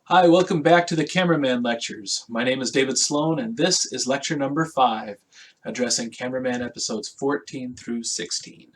Hi, welcome back to the Cameraman Lectures. My name is David Sloan, and this is lecture number 5, addressing Cameraman episodes 14 through 16.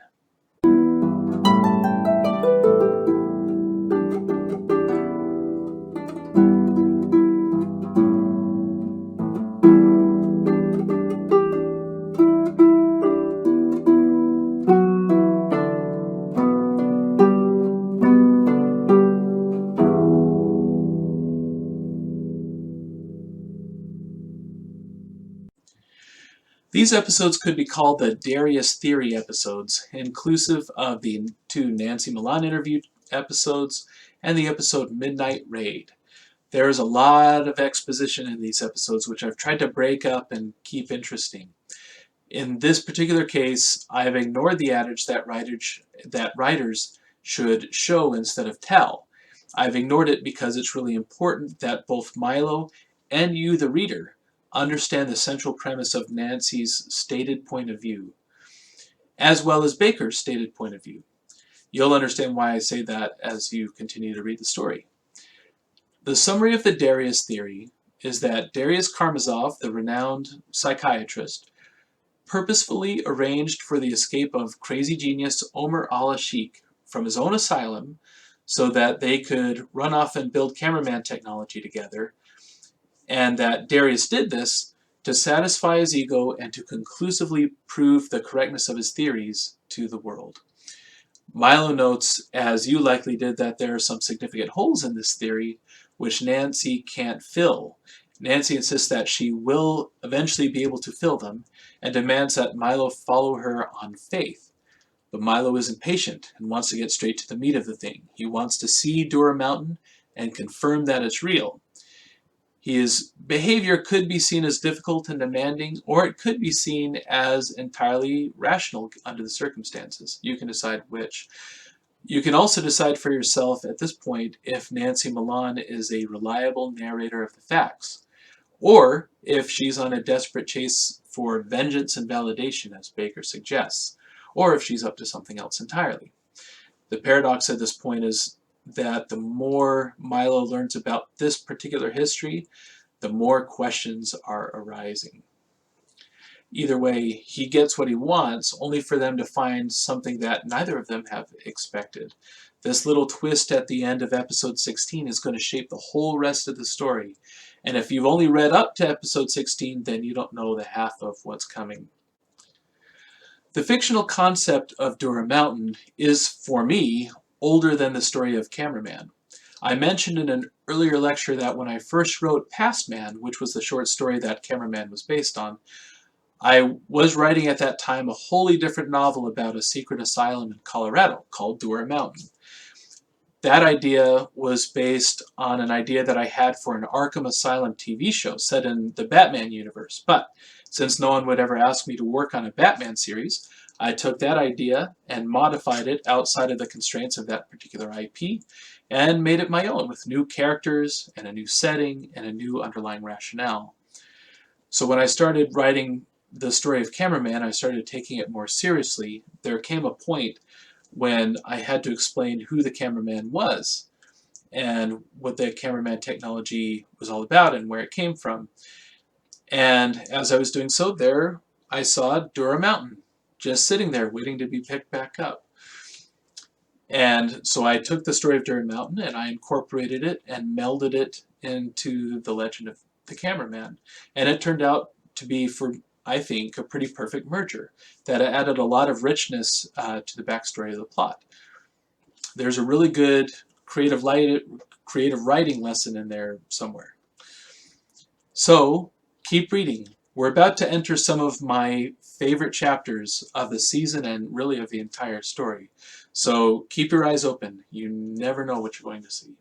These episodes could be called the Darius Theory episodes, inclusive of the 2 Nancy Milan interview episodes and the episode Midnight Raid. There is a lot of exposition in these episodes, which I've tried to break up and keep interesting. In this particular case, I have ignored the adage that writers should show instead of tell. I've ignored it because it's really important that both Milo and you, the reader, understand the central premise of Nancy's stated point of view, as well as Baker's stated point of view. You'll understand why I say that as you continue to read the story. The summary of the Darius theory is that Darius Karamazov, the renowned psychiatrist, purposefully arranged for the escape of crazy genius Omer Al-Ashik from his own asylum so that they could run off and build cameraman technology together, and that Darius did this to satisfy his ego and to conclusively prove the correctness of his theories to the world. Milo notes, as you likely did, that there are some significant holes in this theory which Nancy can't fill. Nancy insists that she will eventually be able to fill them and demands that Milo follow her on faith. But Milo is impatient and wants to get straight to the meat of the thing. He wants to see Dura Mountain and confirm that it's real. His behavior could be seen as difficult and demanding, or it could be seen as entirely rational under the circumstances. You can decide which. You can also decide for yourself at this point if Nancy Milan is a reliable narrator of the facts, or if she's on a desperate chase for vengeance and validation, as Baker suggests, or if she's up to something else entirely. The paradox at this point is that the more Milo learns about this particular history, the more questions are arising. Either way, he gets what he wants, only for them to find something that neither of them have expected. This little twist at the end of episode 16 is going to shape the whole rest of the story. And if you've only read up to episode 16, then you don't know the half of what's coming. The fictional concept of Dura Mountain is, for me, older than the story of Cameraman. I mentioned in an earlier lecture that when I first wrote Past Man, which was the short story that Cameraman was based on, I was writing at that time a wholly different novel about a secret asylum in Colorado called Dura Mountain. That idea was based on an idea that I had for an Arkham Asylum TV show set in the Batman universe. But since no one would ever ask me to work on a Batman series, I took that idea and modified it outside of the constraints of that particular IP and made it my own with new characters and a new setting and a new underlying rationale. So when I started writing the story of Cameraman, I started taking it more seriously. There came a point when I had to explain who the cameraman was and what the cameraman technology was all about and where it came from. And as I was doing so, there I saw Dura Mountain just sitting there waiting to be picked back up. And so I took the story of Dura Mountain and I incorporated it and melded it into the legend of the cameraman. And it turned out to be, for I think, a pretty perfect merger that added a lot of richness to the backstory of the plot. There's a really good creative writing lesson in there somewhere. So keep reading. We're about to enter some of my favorite chapters of the season and really of the entire story. So keep your eyes open. You never know what you're going to see.